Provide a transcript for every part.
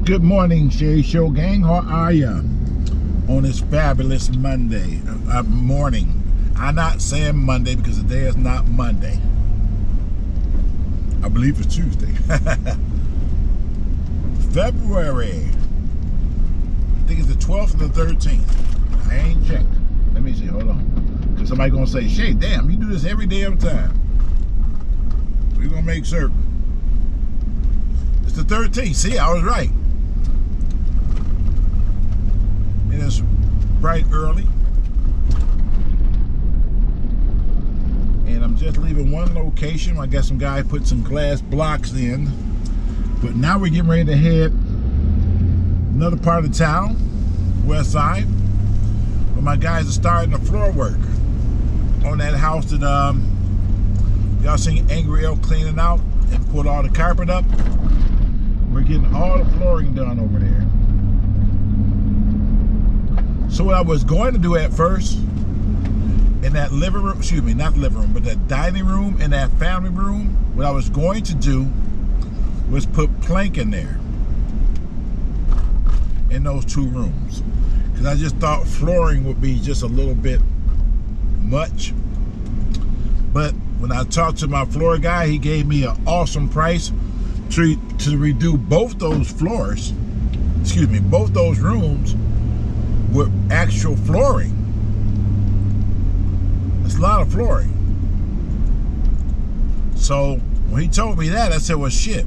Good morning, Shay Show gang. How are ya on this fabulous Monday morning? I'm not saying Monday because the day is not Monday. I believe it's Tuesday. February. I think it's the 12th and the 13th. I ain't checked. Let me see. Hold on. Because somebody gonna say, Shay, damn, you do this every damn time. We're gonna make certain. It's the 13th. See, I was right. It is bright early. And I'm just leaving one location. I got some guy put some glass blocks in. But now we're getting ready to head another part of the town, west side, where my guys are starting the floor work on that house that y'all seen Angry L cleaning out and put all the carpet up. We're getting all the flooring done over there. So what I was going to do at first, in that living room, excuse me, not living room, but that dining room and that family room, what I was going to do was put plank in there, in those two rooms. Because I just thought flooring would be just a little bit much. But when I talked to my floor guy, he gave me an awesome price to redo both those floors, excuse me, both those rooms with actual flooring. It's a lot of flooring. So when he told me that, I said, well, shit,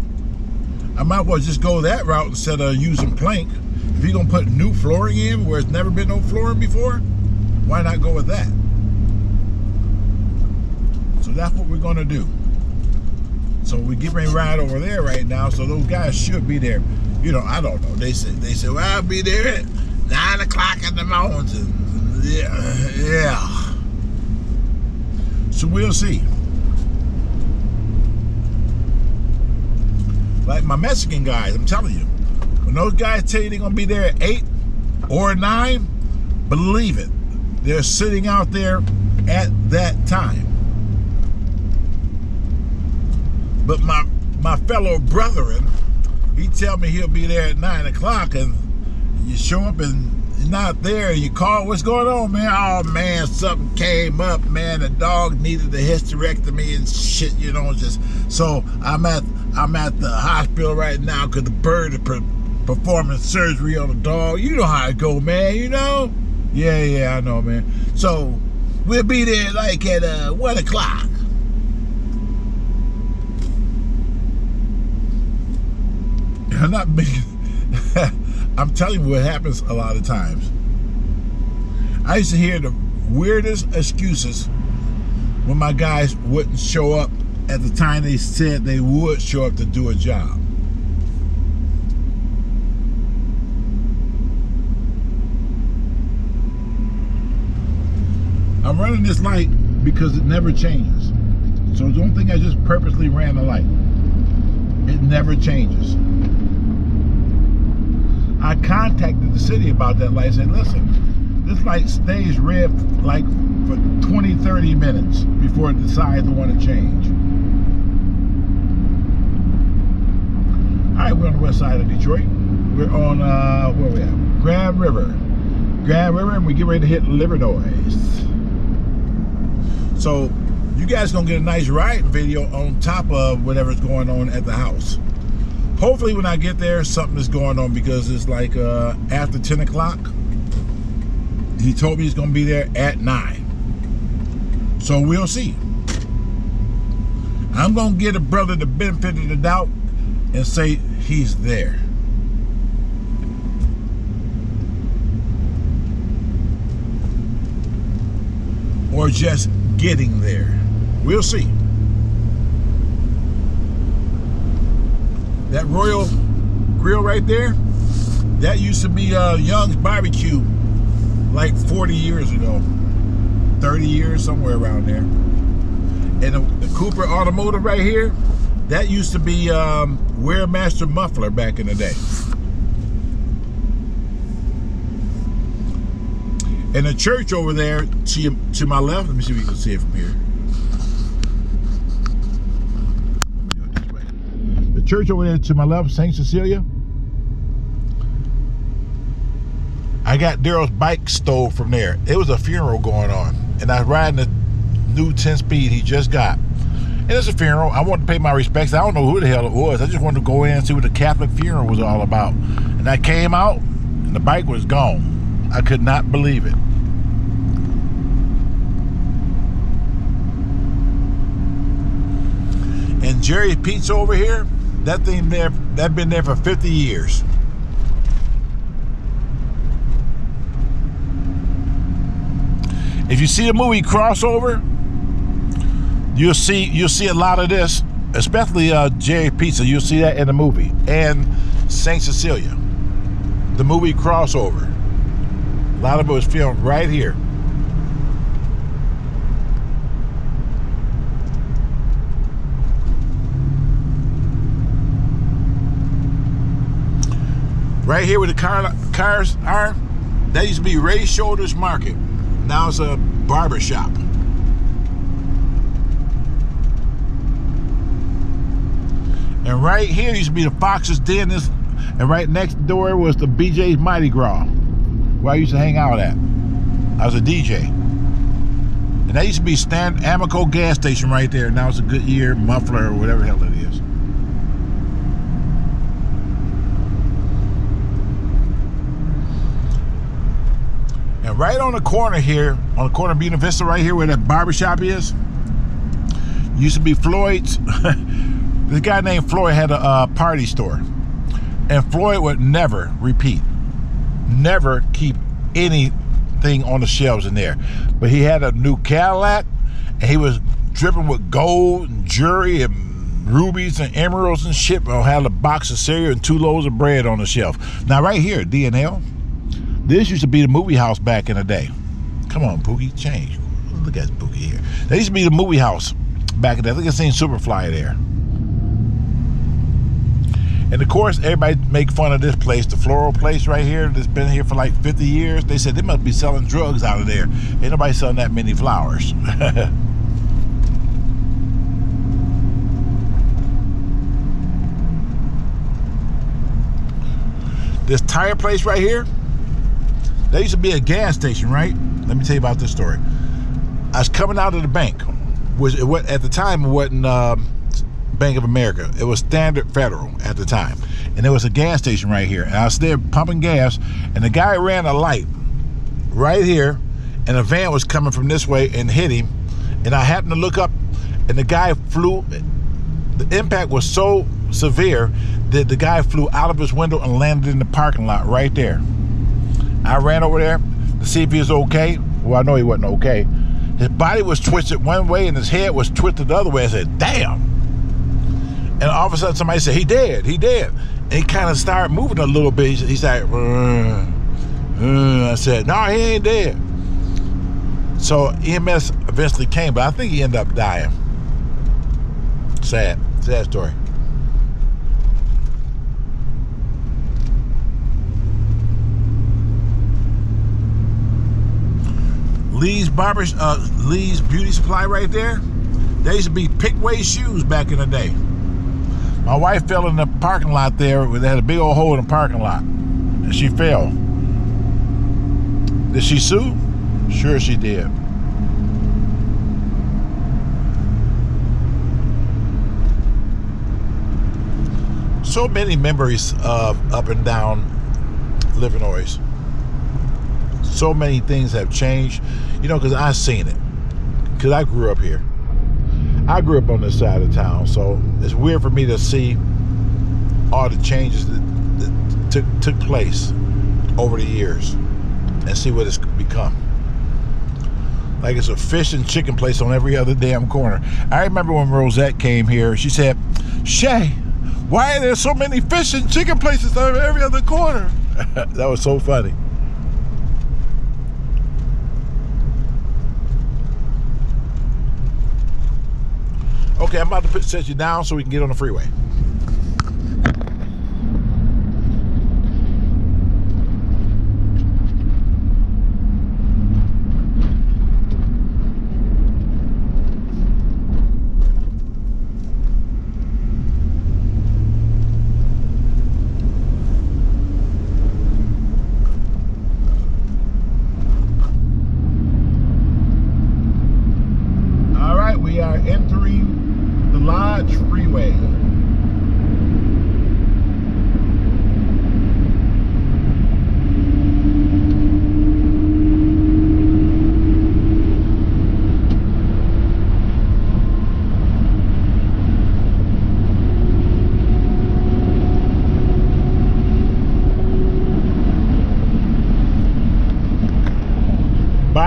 I might as well just go that route instead of using plank. If you're gonna put new flooring in where it's never been no flooring before, why not go with that? So that's what we're gonna do. So we get ready to ride over there right now. So those guys should be there. You know, I don't know. They said, well, I'll be there at 9 o'clock in the morning. Yeah. So we'll see. Like my Mexican guys, I'm telling you, when those guys tell you they're gonna be there at 8 or 9, believe it. They're sitting out there at that time. But my fellow brethren, he tell me he'll be there at 9 o'clock, and you show up and you're not there. You call, what's going on, man? Oh man, something came up, man. The dog needed a hysterectomy and shit, you know. Just so I'm at the hospital right now because the bird is performing surgery on the dog. You know how it go, man. You know? Yeah, I know, man. So we'll be there like at 1 o'clock. I'm not being. I'm telling you what happens a lot of times. I used to hear the weirdest excuses when my guys wouldn't show up at the time they said they would show up to do a job. I'm running this light because it never changes. So don't think I just purposely ran the light. It never changes. I contacted the city about that light and said, listen, this light stays red like for 20, 30 minutes before it decides to want to change. All right, we're on the west side of Detroit. We're on, where we at? Grand River, and we get ready to hit Livernois. So you guys gonna get a nice ride video on top of whatever's going on at the house. Hopefully when I get there, something is going on because it's like after 10 o'clock. He told me he's going to be there at 9. So we'll see. I'm going to give a brother the benefit of the doubt and say he's there. Or just getting there. We'll see. That Royal Grill right there, that used to be Young's Barbecue like 40 years ago. 30 years, somewhere around there. And the Cooper Automotive right here, that used to be Wearmaster Muffler back in the day. And the church over there to my left, let me see if you can see it from here. The church over there to my left, St. Cecilia, I got Daryl's bike stole from there. It was a funeral going on, and I was riding the new 10-speed he just got. And it's a funeral. I wanted to pay my respects. I don't know who the hell it was. I just wanted to go in and see what the Catholic funeral was all about. And I came out, and the bike was gone. I could not believe it. And Jerry's Pizza over here, that thing there, that's been there for 50 years. If you see the movie Crossover, you'll see a lot of this, especially Jerry's Pizza. You'll see that in the movie, and Saint Cecilia, the movie Crossover. A lot of it was filmed right here. Right here where the cars are, that used to be Ray Shoulders Market. Now it's a barber shop. And right here used to be the Fox's Den, and right next door was the BJ's Mighty Gras, where I used to hang out at. I was a DJ. And that used to be Amoco gas station right there. Now it's a Goodyear muffler or whatever the hell it is. And right on the corner here, on the corner of Buena Vista right here where that barbershop is, used to be Floyd's. This guy named Floyd had a party store. And Floyd would never repeat. Never keep anything on the shelves in there. But he had a new Cadillac, and he was dripping with gold and jewelry and rubies and emeralds and shit. But had a box of cereal and 2 loaves of bread on the shelf. Now right here, D&L, this used to be the movie house back in the day. Come on, Pookie, change. Look at Pookie here. That used to be the movie house back in the day. I think I seen Superfly there. And of course, everybody make fun of this place, the floral place right here that's been here for like 50 years. They said they must be selling drugs out of there. Ain't nobody selling that many flowers. This tire place right here, there used to be a gas station, right? Let me tell you about this story. I was coming out of the bank, which at the time it wasn't Bank of America. It was Standard Federal at the time. And there was a gas station right here. And I was there pumping gas, and the guy ran a light right here, and a van was coming from this way and hit him. And I happened to look up, and the guy flew. The impact was so severe that the guy flew out of his window and landed in the parking lot right there. I ran over there to see if he was okay. Well, I know he wasn't okay. His body was twisted one way and his head was twisted the other way. I said, damn. And all of a sudden somebody said, he dead. And he kind of started moving a little bit. He said, I said, no, he ain't dead. So EMS eventually came, but I think he ended up dying. Sad story. Lee's Beauty Supply right there. There used to be Pickway shoes back in the day. My wife fell in the parking lot there. They had a big old hole in the parking lot, and she fell. Did she sue? Sure she did. So many memories of up and down Livernois. So many things have changed, you know, because I've seen it. Because I grew up here. I grew up on this side of town, so it's weird for me to see all the changes that took place over the years and see what it's become. Like it's a fish and chicken place on every other damn corner. I remember when Rosette came here, she said, Shay, why are there so many fish and chicken places on every other corner? That was so funny. Okay, I'm about to set you down so we can get on the freeway.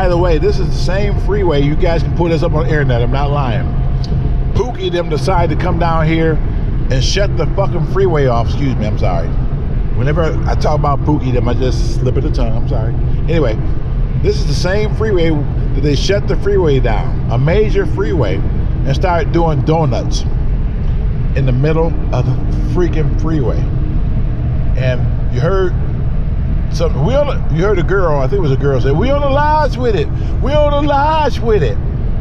by the way, this is the same freeway. You guys can pull this up on the internet. I'm not lying. Pookie them decided to come down here and shut the fucking freeway off. Excuse me, I'm sorry. Whenever I talk about Pookie them, I just slip of the tongue. I'm sorry. Anyway, this is the same freeway that they shut the freeway down, a major freeway, and started doing donuts in the middle of the freaking freeway. And you heard something. You heard a girl, I think it was a girl, say, "We on the lodge with it. We on the lodge with it."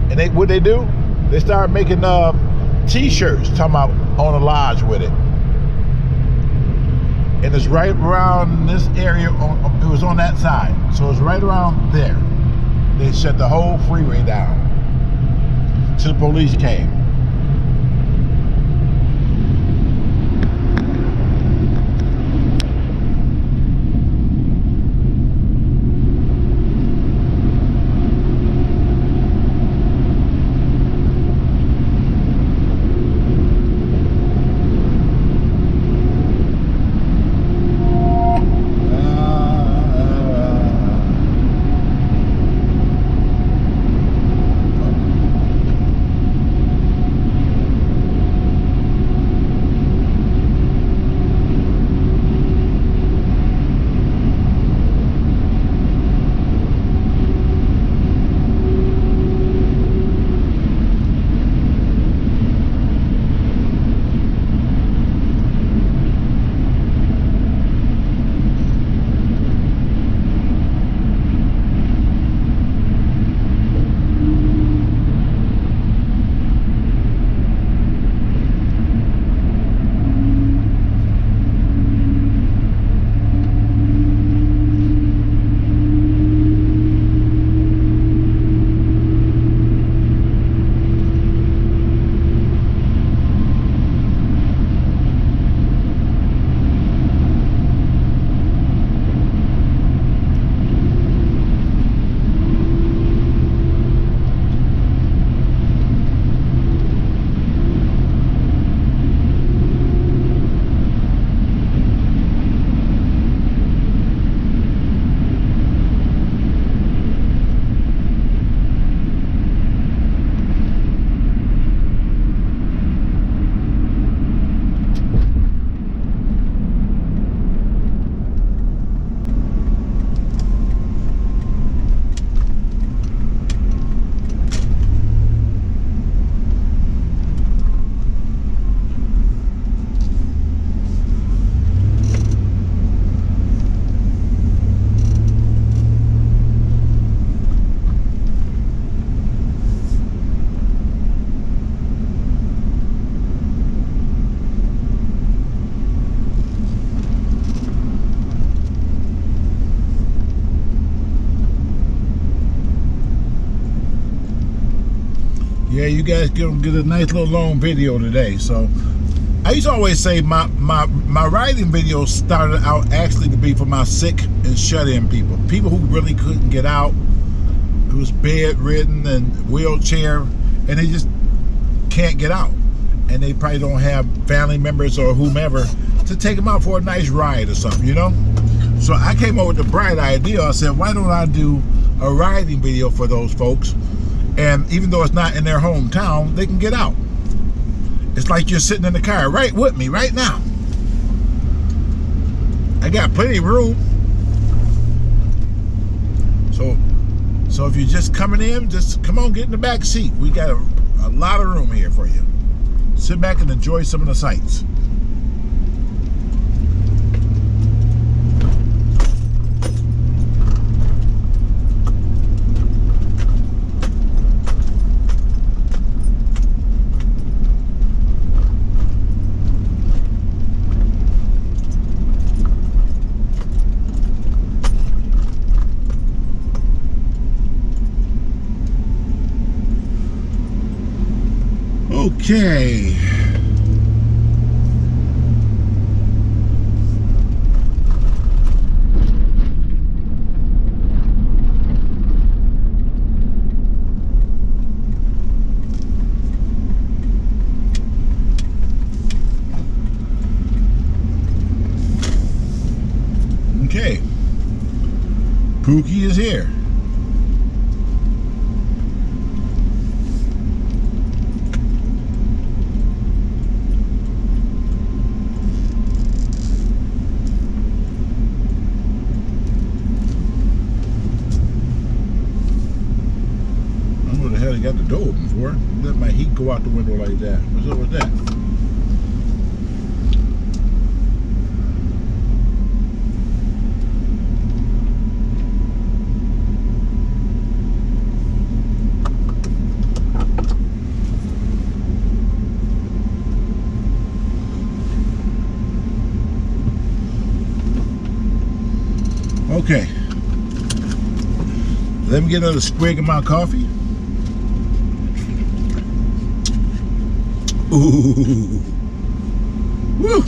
And what they do? They started making T-shirts talking about on the lodge with it. And it's right around this area. It was on that side, so it's right around there. They shut the whole freeway down till the police came. Yeah, you guys gonna get a nice little long video today. So I used to always say my writing videos started out actually to be for my sick and shut-in people who really couldn't get out, who was bedridden and wheelchair, and they just can't get out, and they probably don't have family members or whomever to take them out for a nice ride or something, you know. So I came up with the bright idea. I said, why don't I do a riding video for those folks? And even though it's not in their hometown, they can get out. It's like you're sitting in the car right with me right now. I got plenty of room. So if you're just coming in, just come on, get in the back seat. We got a lot of room here for you. Sit back and enjoy some of the sights. Okay. Okay. Pookie is here. got the door open for it. Let my heat go out the window like that. What's up with that? Okay. Let me get another swig of my coffee. Ooh. Woo.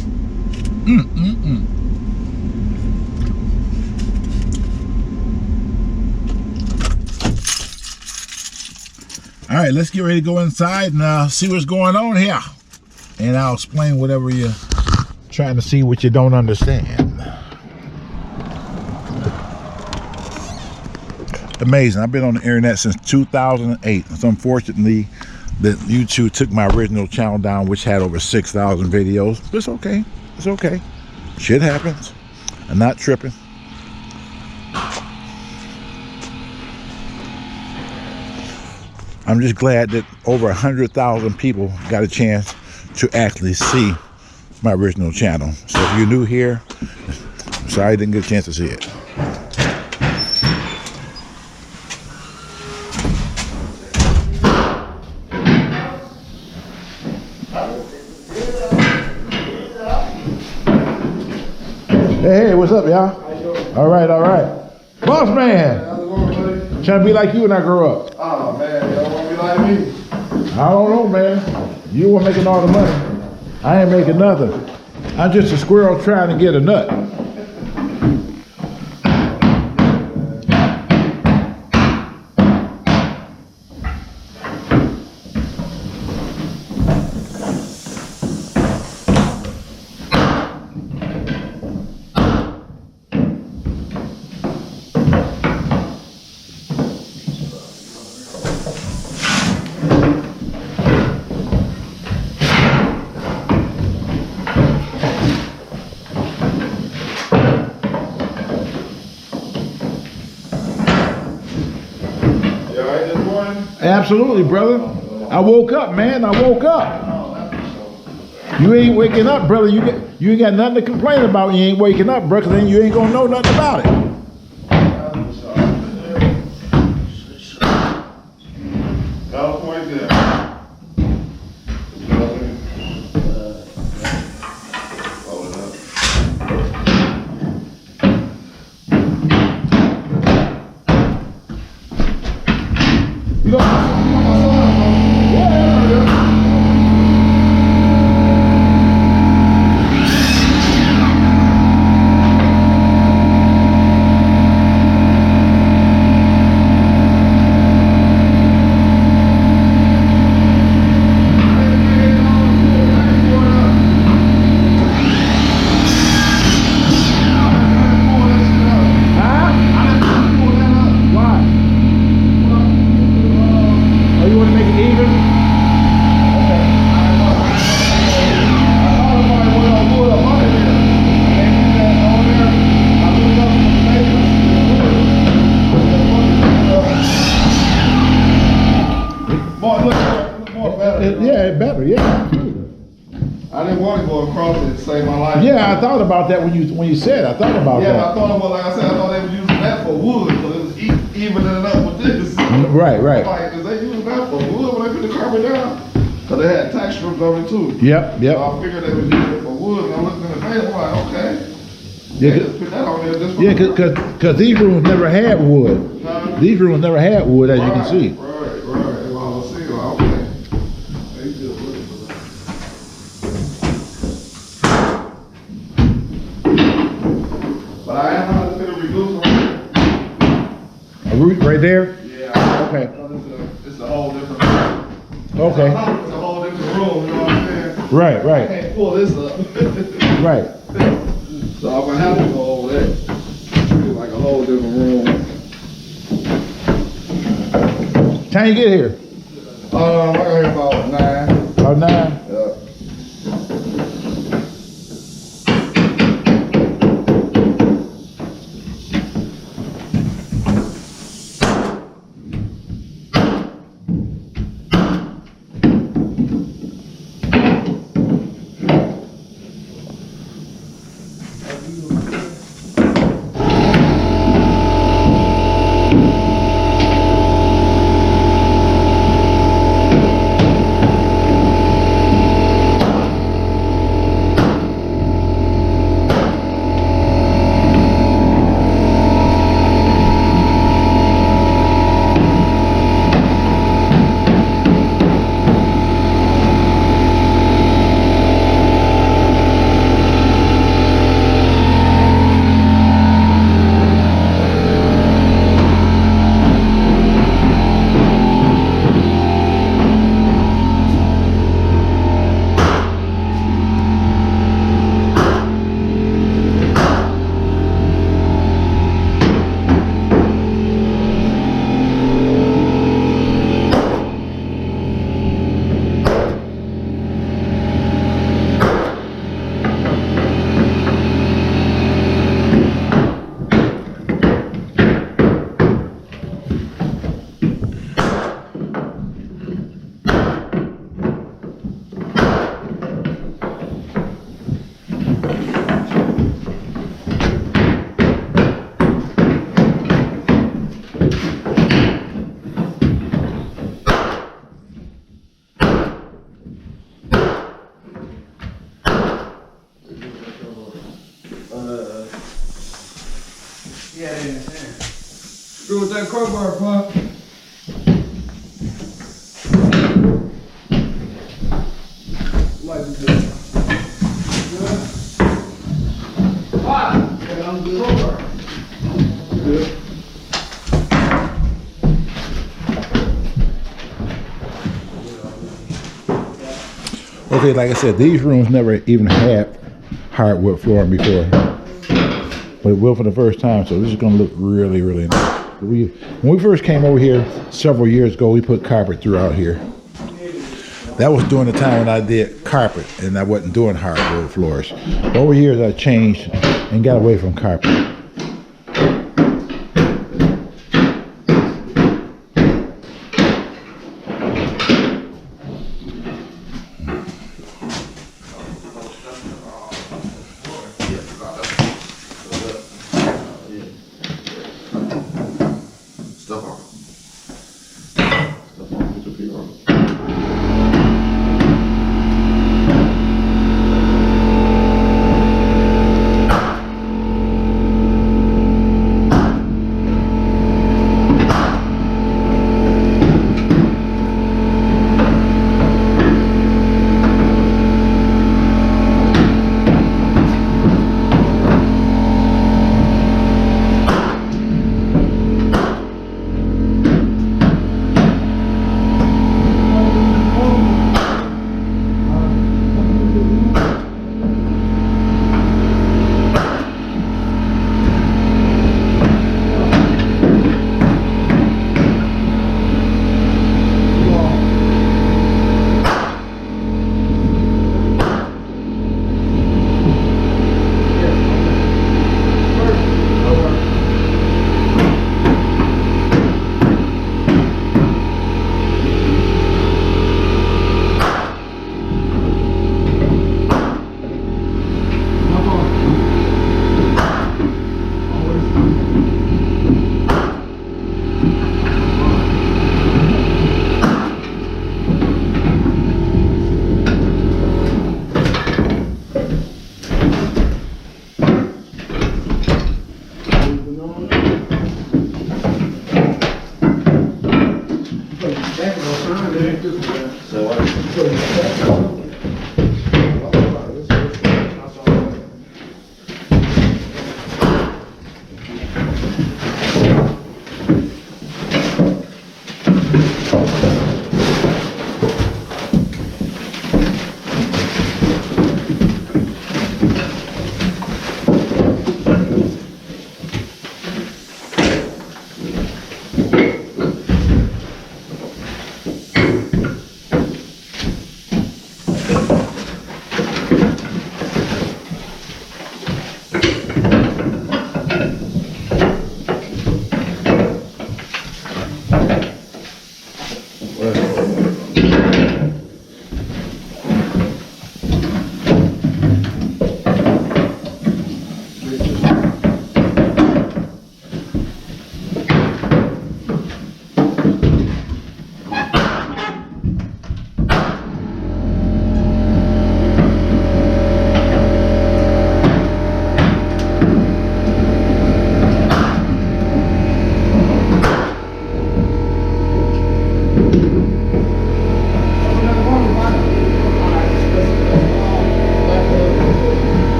All right, let's get ready to go inside and see what's going on here. And I'll explain whatever you're trying to see what you don't understand. Amazing. I've been on the internet since 2008. It's unfortunately that YouTube took my original channel down, which had over 6,000 videos. But it's okay. It's okay. Shit happens. I'm not tripping. I'm just glad that over 100,000 people got a chance to actually see my original channel. So if you're new here, I'm sorry I didn't get a chance to see it. Hey, what's up, y'all? All right, all right. Boss man. How's it going, buddy? Trying to be like you when I grow up. Oh, man, y'all want to be like me? I don't know, man. You were making all the money. I ain't making nothing. I'm just a squirrel trying to get a nut. Absolutely, brother. I woke up, man. I woke up. You ain't waking up, brother. You ain't got nothing to complain about when you ain't waking up, brother, 'cause then you ain't gonna know nothing about it. Yeah, I thought about that when you said. I thought about that. Yeah, I thought about, like I said, I thought they were using that for wood, so it was evening it up with this. Right, right. Like, is they using that for wood when they put the carpet down? Because they had tax strips on it too. Yep, yep. So I figured they was using it for wood, and I looked in the face, I'm like, okay. Yeah, just put that on there just for because these rooms never had wood. These rooms never had wood, as you can see. Right. Well, I see, like, okay. They just looking for that. But I am going to fit a reducer on it. A root right there? Yeah. Okay. It's a whole different room. Okay. It's a whole different room, you know what I'm saying? Right, I right. can't pull this up. Right. So I'm going to have to go over there. It's like a whole different room. Time you get here? I got here about 9. About 9? Yeah. Yeah, in his hand. Screw with that crowbar, Pop. Like this. Good. Pop! Yeah, I'm good. Crowbar. Good. Okay, like I said, these rooms never even had hardwood flooring before, but it will for the first time. So this is going to look really, really nice. When we first came over here several years ago, we put carpet throughout here. That was during the time when I did carpet and I wasn't doing hardwood floors. Over years, I changed and got away from carpet. Stuff on. Put your feet on.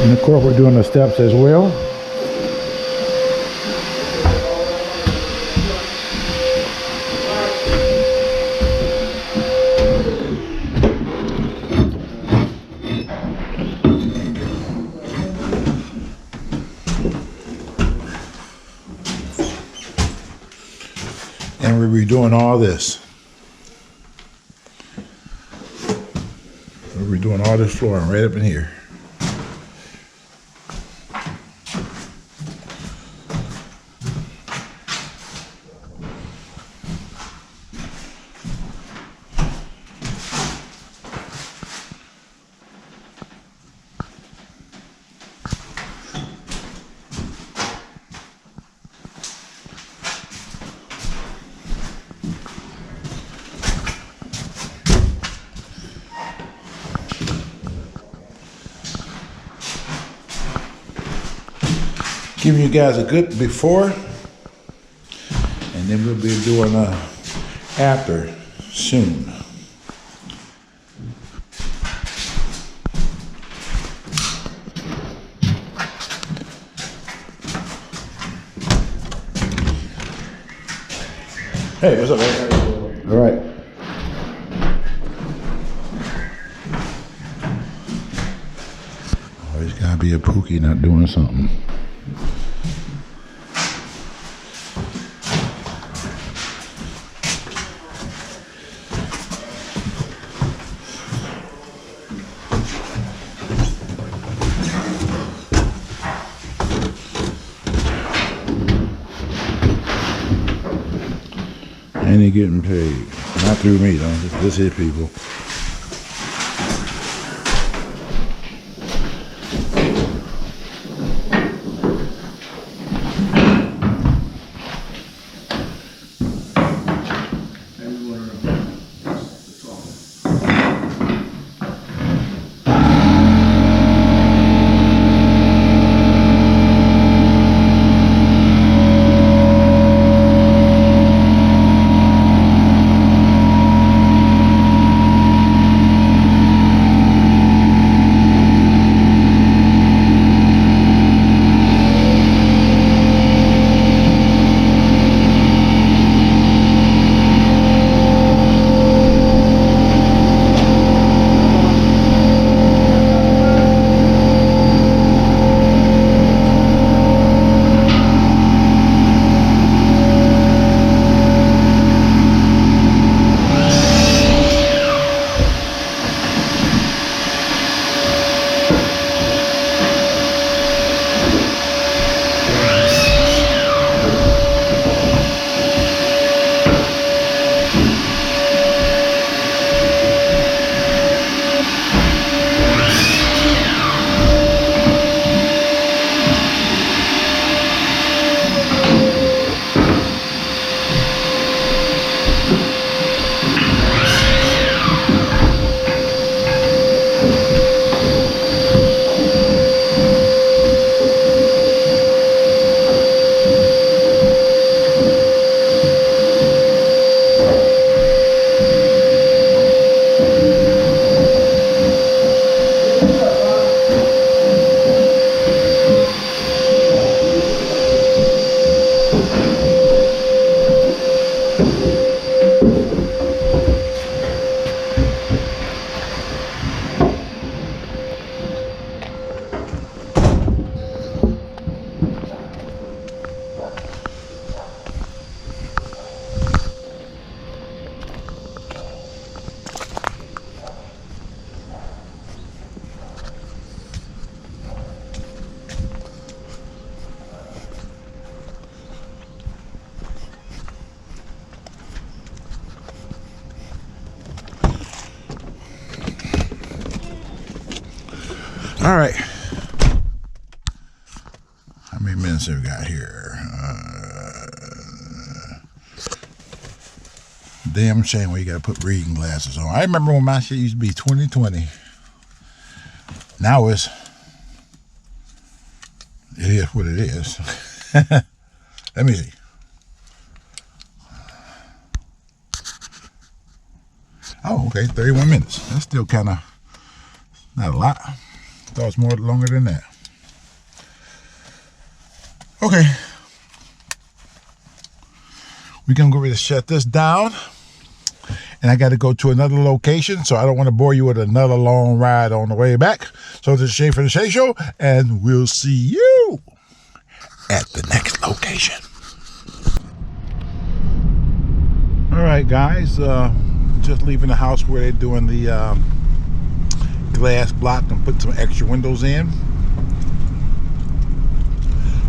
And of course, we're doing the steps as well. And we'll be doing all this. We'll be doing all this flooring right up in here. Giving you guys a good before, and then we'll be doing a after soon. Hey, what's up, man? All right. Always gotta be a Pookie not doing something. And he getting paid. Not through me, though. This his people. All right. How many minutes have we got here? Damn shame where you gotta put reading glasses on. I remember when my shit used to be 20/20. Now it is what it is. Let me see. Oh, okay, 31 minutes. That's still kind of not a lot. I thought it was more longer than that. Okay. We're going to go ready to shut this down. And I got to go to another location, so I don't want to bore you with another long ride on the way back. So this is Shay for the Shay Show, and we'll see you at the next location. All right, guys. Just leaving the house where they're doing the glass block and put some extra windows in.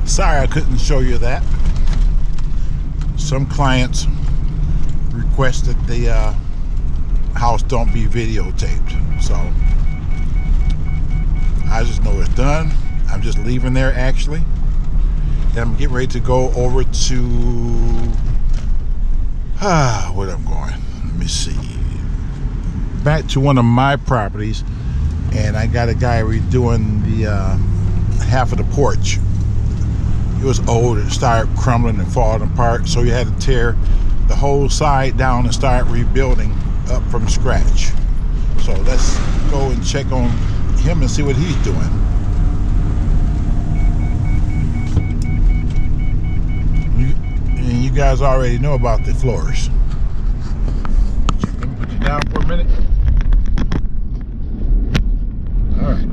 Sorry I couldn't show you that. Some clients request that the house don't be videotaped, so I just know it's done. I'm just leaving there actually, and I'm getting ready to go over to where I'm going. Let me see, back to one of my properties, and I got a guy redoing the half of the porch. It was old. It started crumbling and falling apart. So you had to tear the whole side down and start rebuilding up from scratch. So let's go and check on him and see what he's doing. And you guys already know about the floors. Let me put you down for a minute. All right.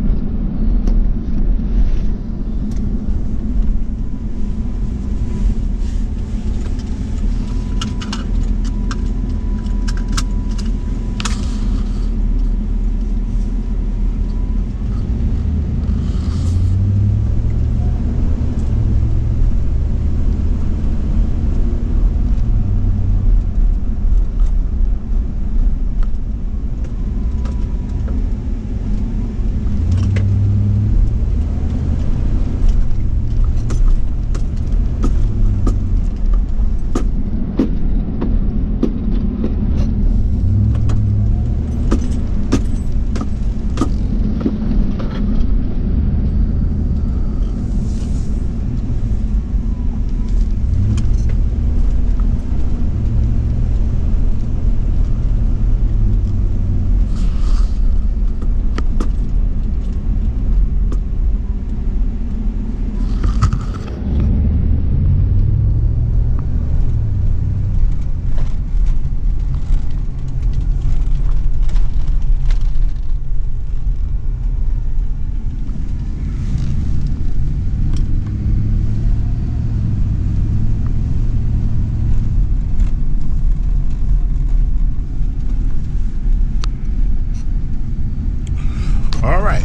All right,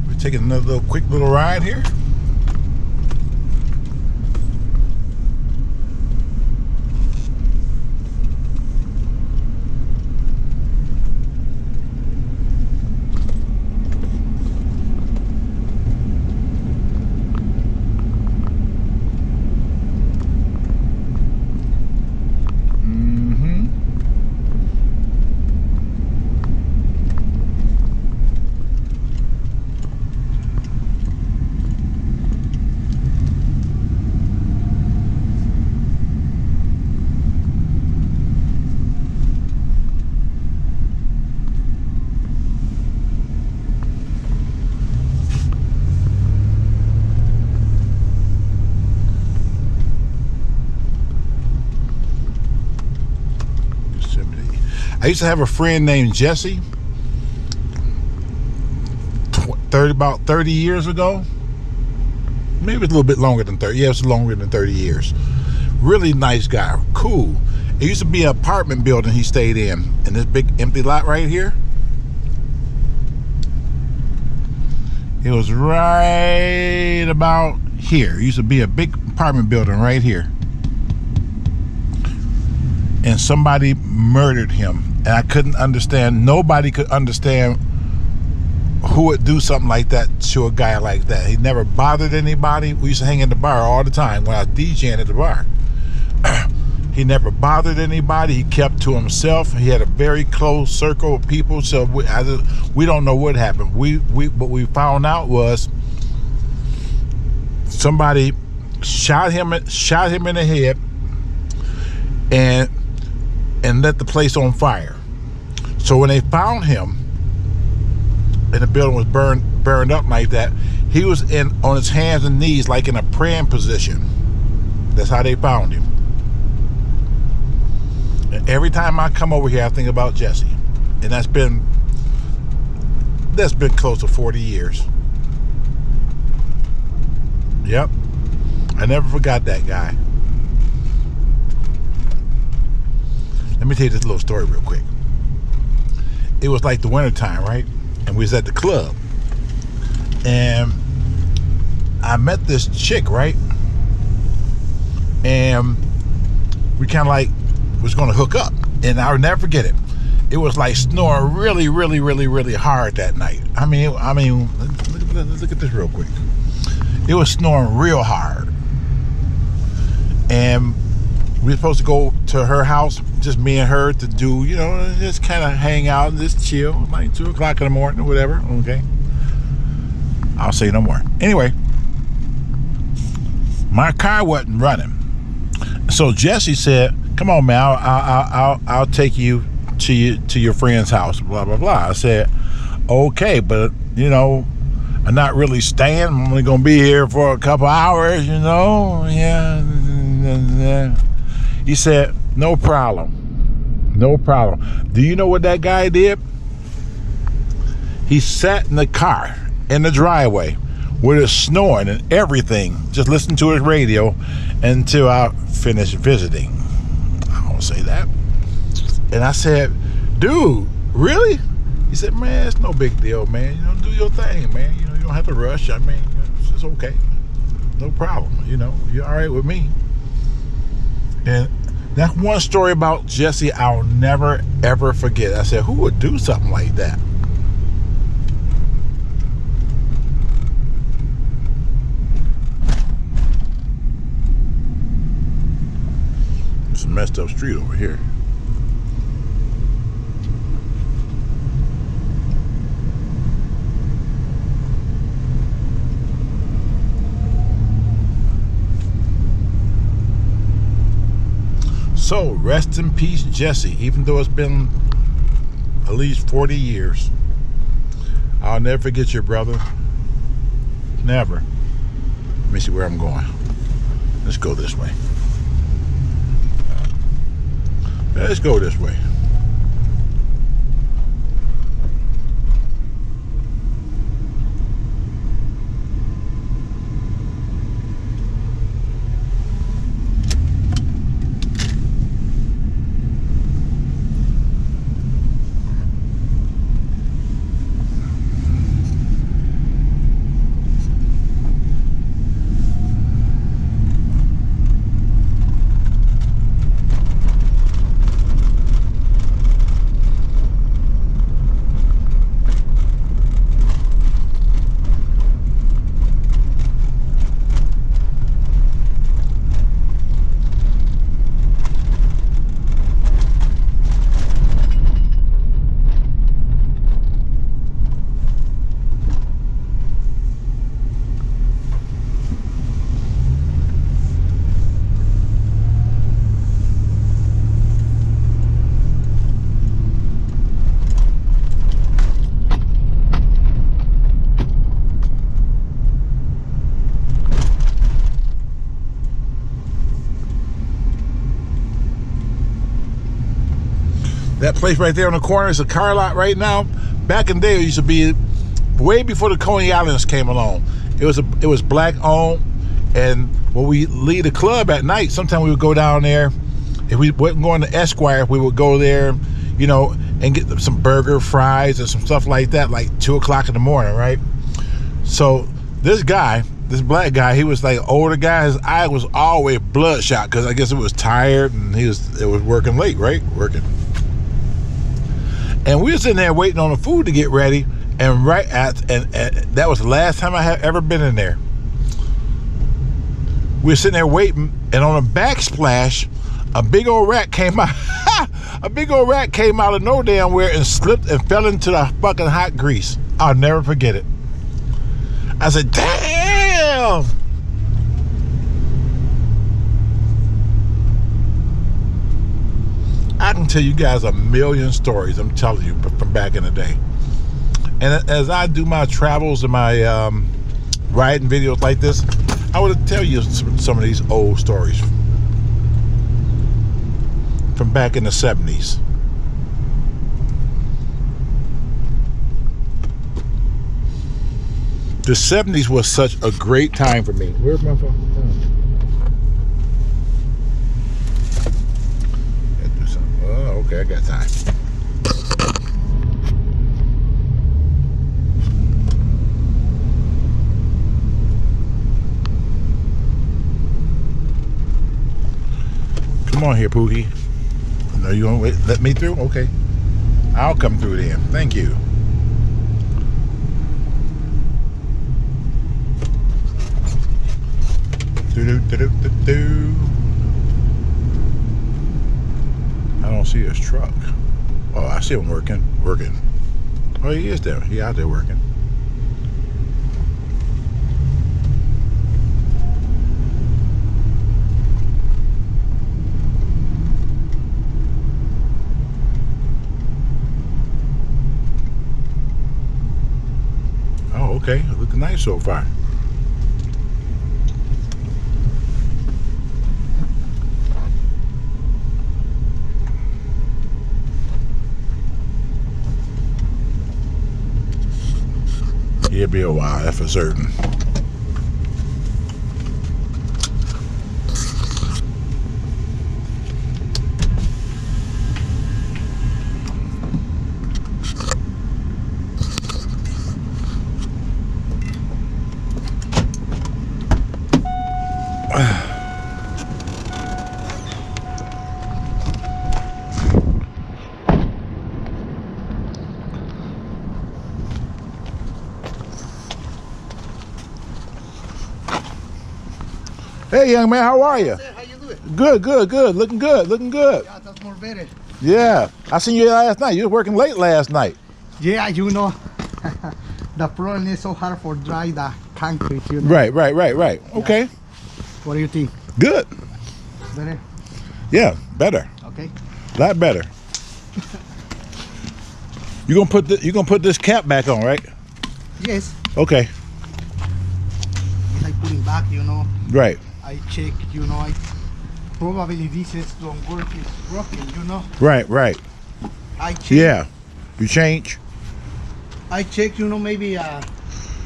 we're taking another quick little ride here. I used to have a friend named Jesse, about 30 years ago. Maybe it's a little bit longer than 30. Yeah, it's longer than 30 years. Really nice guy, cool. It used to be an apartment building he stayed in this big empty lot right here. It was right about here. It used to be a big apartment building right here. And somebody murdered him. And I couldn't understand, nobody could understand who would do something like that to a guy like that. He never bothered anybody. We used to hang in the bar all the time when I was DJing at the bar. He never bothered anybody. He kept to himself. He had a very close circle of people. So we don't know what happened. What we found out was somebody shot him in the head and lit the place on fire. So when they found him and the building was burned up like that, he was on his hands and knees, like in a praying position. That's how they found him. And every time I come over here, I think about Jesse, and that's been close to 40 years. Yep, I never forgot that guy. Let me tell you this little story real quick. It was like the winter time, right? And we was at the club. And I met this chick, right? And we kind of like was going to hook up. And I'll never forget it. It was like snoring really, really, really, really hard that night. I mean, look at this real quick. It was snoring real hard. And we were supposed to go to her house, just me and her, to do, just kind of hang out and just chill, like 2 o'clock in the morning or whatever, okay? I'll say no more. Anyway, My car wasn't running. So Jesse said, "Come on, man, I'll take you to your friend's house." Blah blah blah. I said, "Okay, but you know, I'm not really staying. I'm only gonna be here for a couple hours. You know, yeah." He said, "No problem, no problem." Do you know what that guy did? He sat in the car in the driveway with his snoring and everything, just listened to his radio until I finished visiting. I don't say that. And I said, "Dude, really?" He said, "Man, it's no big deal, man. You know, do your thing, man. You know, you don't have to rush. I mean, it's okay. No problem. You know, you're all right with me." And that's one story about Jesse I'll never, ever forget. I said, who would do something like that? It's a messed up street over here. So, rest in peace, Jesse. Even though it's been at least 40 years. I'll never forget your brother. Never. Let me see where I'm going. Let's go this way. Let's go this way. That place right there on the corner is a car lot right now. Back in the day, it used to be way before the Coney Islands came along. It was black owned, and when we leave the club at night, sometimes we would go down there. If we wasn't going to Esquire, we would go there, you know, and get some burger, fries, and some stuff like that, like 2 o'clock in the morning, right? So this guy, this black guy, he was like an older guy. His eye was always bloodshot because I guess it was tired and it was working late, right? Working. And we were sitting there waiting on the food to get ready, and that was the last time I had ever been in there. We were sitting there waiting, and on a backsplash, a big old rat came out. A big old rat came out of no damn where and slipped and fell into the fucking hot grease. I'll never forget it. I said, "Damn!" I can tell you guys a million stories, I'm telling you, from back in the day. And as I do my travels and my riding videos like this, I would tell you some of these old stories from back in the 70s. The 70s was such a great time for me. Where's my phone? Oh, okay, I got time. Come on here, Pookie. No, you won't let me through? Okay. I'll come through then. Thank you. Do-do-do-do-do-do. I don't see his truck. Oh, I see him working. Oh, he is there. He out there working. Okay, looking nice so far. It'll be a while, that's for certain. Hey, young man, how are you? How you doing? Good, good, good. Looking good, looking good. Yeah, that's more better. Yeah, I seen you last night. You were working late last night. Yeah, you know, the problem is so hard for dry the concrete, you know. Right. Okay, What do you think? good. Better? Yeah, better. Okay. Lot better. You gonna put this cap back on, right? Yes. Okay. It's like putting back, you know. Right. I check, you know, I probably this is don't work, it's broken, you know. Right. I check. Yeah. You change. I check, you know, maybe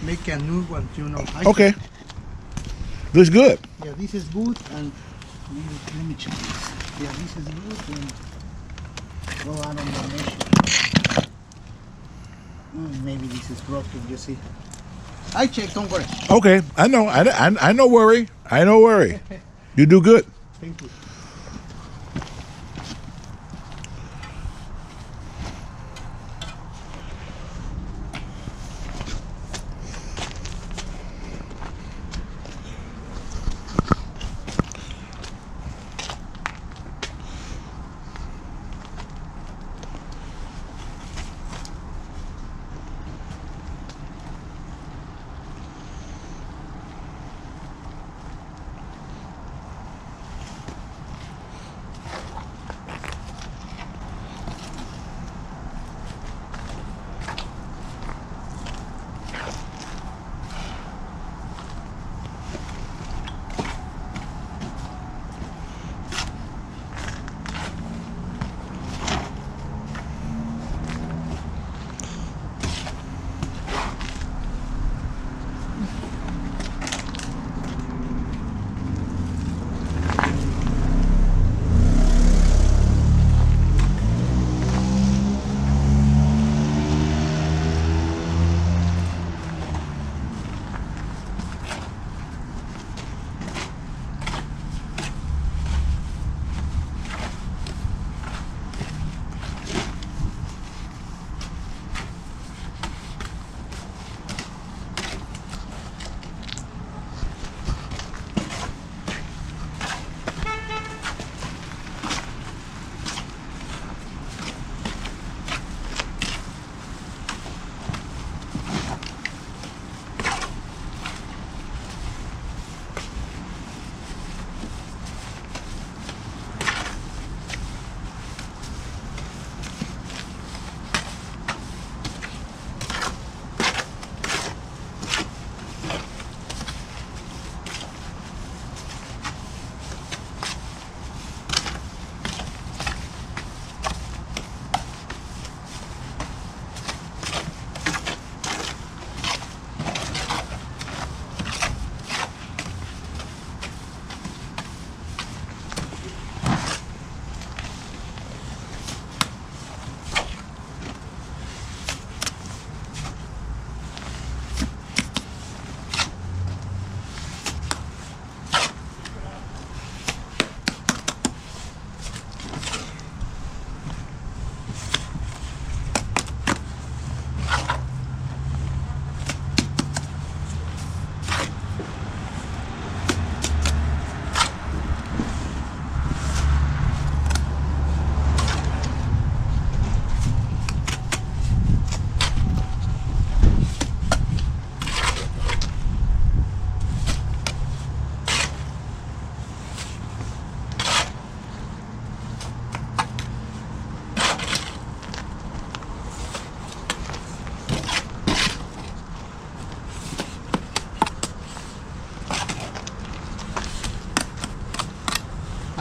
make a new one, you know. Okay. Looks good. Yeah, this is good and let me check this. Yeah, this is good and go out on the measure. Maybe this is broken, you see. I check, don't worry. Okay. I know. I no worry. I no worry. You do good. Thank you.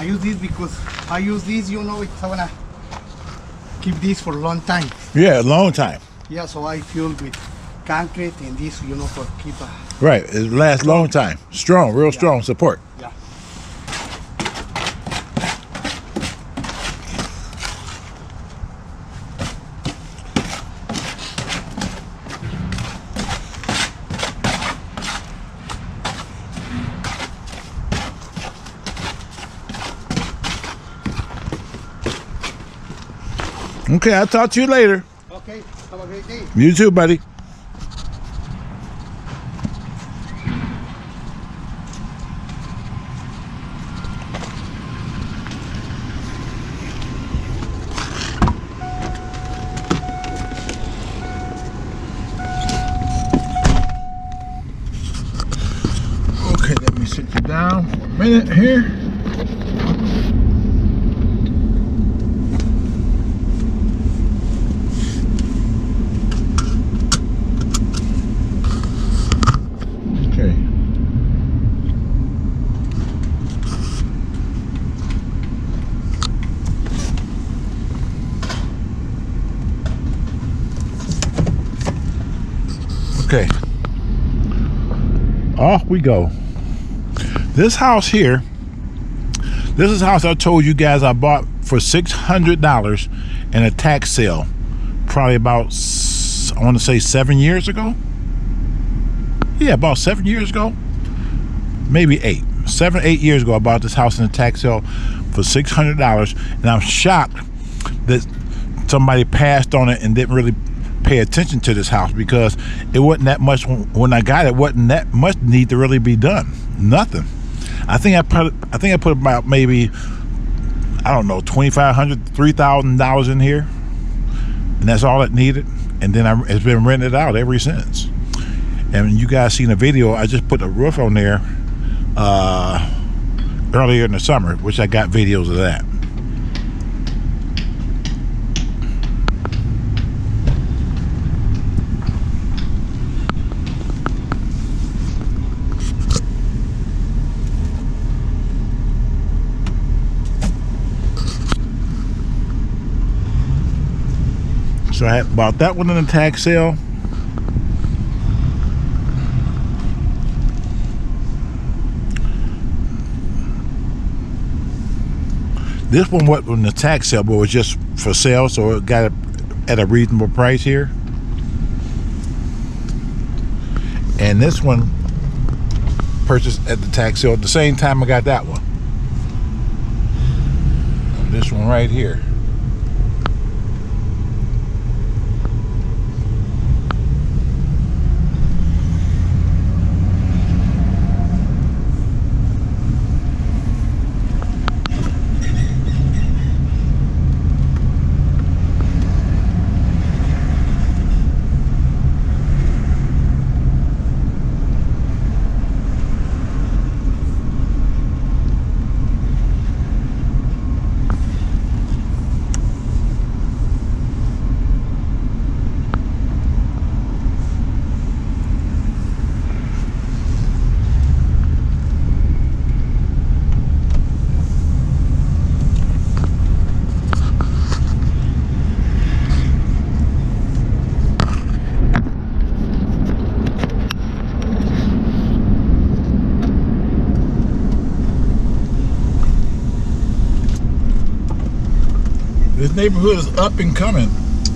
use this because I use this, you know, because I wanna keep this for a long time. Yeah, a long time. Yeah, so I fill with concrete and this, you know, for keep. Right, it lasts a long time. Strong, real strong support. Yeah. Okay, I'll talk to you later. Okay, have a great day. You too, buddy. Okay, let me sit you down for a minute here. Okay. Okay. Off we go. This house here, this is a house I told you guys I bought for $600 in a tax sale, probably about, I want to say 7 years ago. Yeah, about 7 years ago, maybe 8. 7 or 8 years ago, I bought this house in a tax sale for $600, and I'm shocked that somebody passed on it and didn't really pay attention to this house, because it wasn't that much when I got it. Wasn't that much need to really be done. Nothing. I think I put about maybe, I don't know, $2,500, $3,000 in here, and that's all it needed. And then it's been rented out ever since. And you guys seen a video, I just put a roof on there earlier in the summer, which I got videos of that. So I had bought that one in a tax sale. This one wasn't in the tax sale, but it was just for sale, so it got it at a reasonable price here. And this one purchased at the tax sale at the same time I got that one. And this one right here. This neighborhood is up and coming,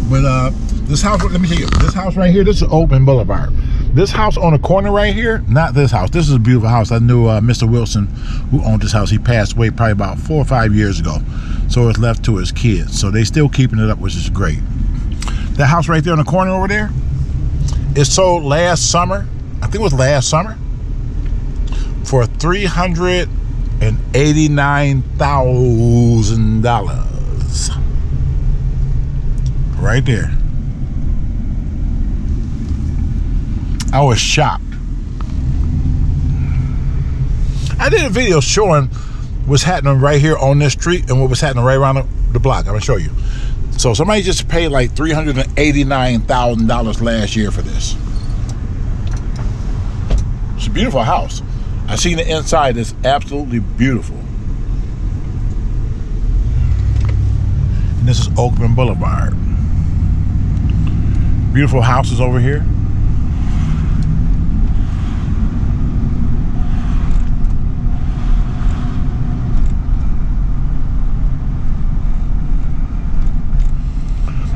but this house, let me tell you, this house right here, this is Oakland Boulevard. This house on the corner right here, not this house. This is a beautiful house. I knew Mr. Wilson, who owned this house. He passed away probably about 4 or 5 years ago, so it's left to his kids. So they still keeping it up, which is great. That house right there on the corner over there, it sold last summer. I think it was last summer for $389,000. Right there. I was shocked. I did a video showing what's happening right here on this street and what was happening right around the block. I'm gonna show you. So somebody just paid like $389,000 last year for this. It's a beautiful house. I seen the inside. It's absolutely beautiful. This is Oakman Boulevard. Beautiful houses over here.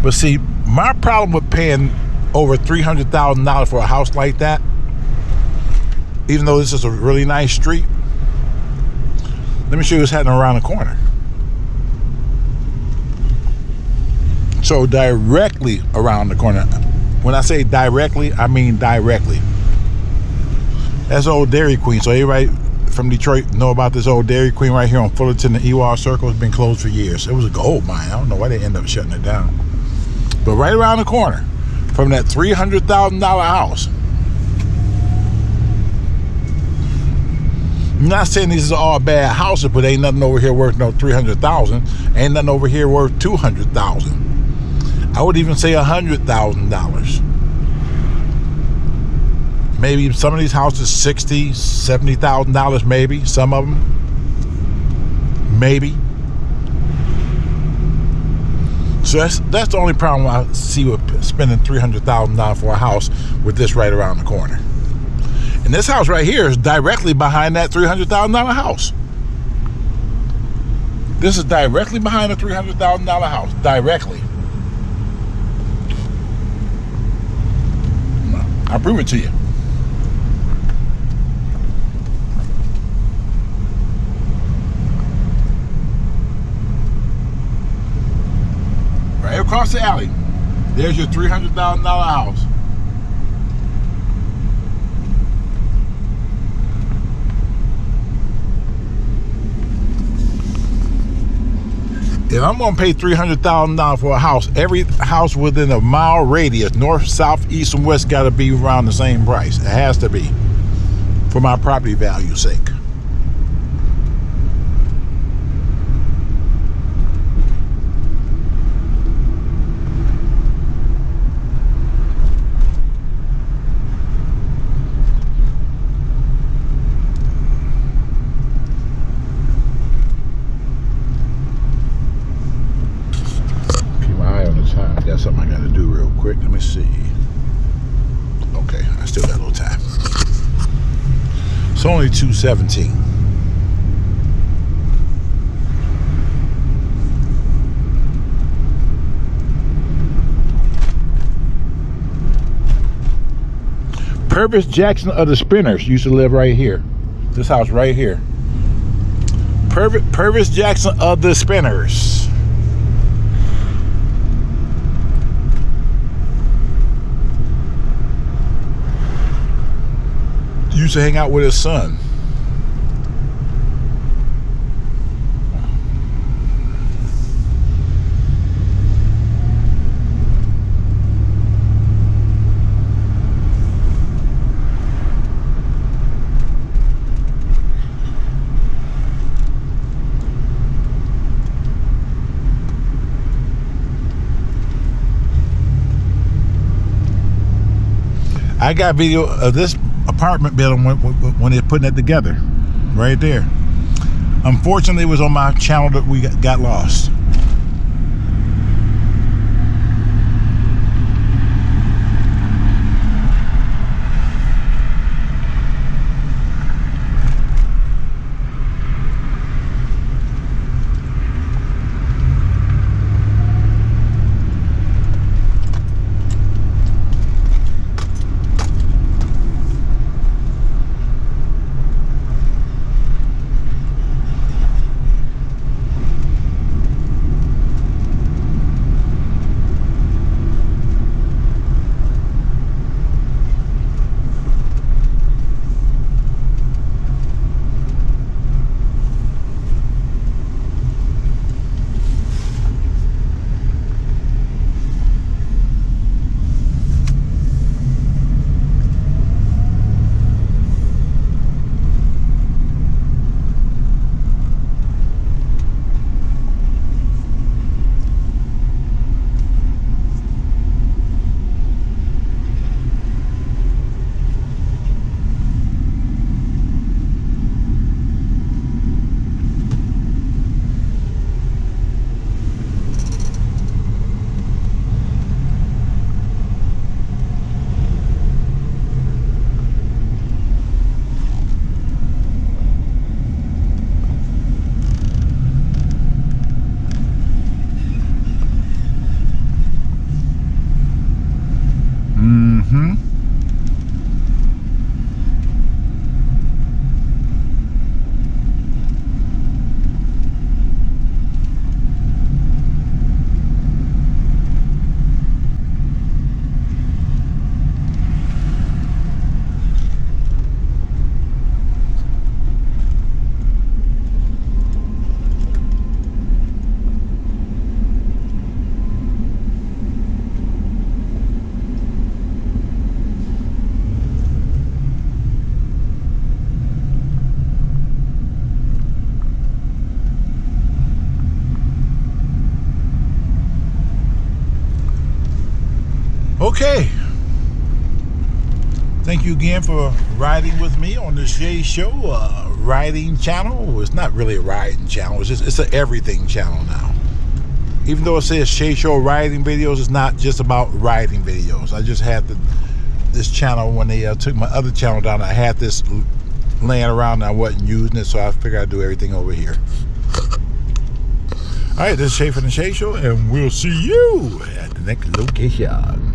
But see, my problem with paying over $300,000 for a house like that, even though this is a really nice street, let me show you what's happening around the corner. So directly around the corner, when I say directly, I mean directly. That's Old Dairy Queen. So everybody from Detroit know about this Old Dairy Queen right here on Fullerton and Ewald Circle. It's been closed for years. It was a gold mine. I don't know why they ended up shutting it down. But right around the corner from that $300,000 house. I'm not saying these are all bad houses, but ain't nothing over here worth no $300,000. Ain't nothing over here worth $200,000. I would even say $100,000. Maybe some of these houses $60,000, $70,000, maybe some of them, maybe. So that's the only problem I see with spending $300,000 for a house with this right around the corner. And this house right here is directly behind that $300,000 house. This is directly behind the $300,000 house. Directly. I'll prove it to you. Right across the alley, there's your $300,000 house. If I'm going to pay $300,000 for a house, every house within a mile radius, north, south, east, and west, got to be around the same price. It has to be, for my property value's sake. Got something I got to do real quick. Let me see. Okay, I still got a little time. It's only 2:17. Purvis Jackson of the Spinners used to live right here. This house right here. Purvis Jackson of the Spinners. Used to hang out with his son. I got video of this apartment building when they're putting it together, right there. Unfortunately, it was on my channel that we got lost. Okay. Thank you again for riding with me on the Shay Show riding channel. It's not really a riding channel. It's an everything channel now. Even though it says Shay Show riding videos, it's not just about riding videos. I just had this channel when they took my other channel down. I had this laying around and I wasn't using it, so I figured I'd do everything over here. All right, this is Shay from the Shay Show, and we'll see you at the next location.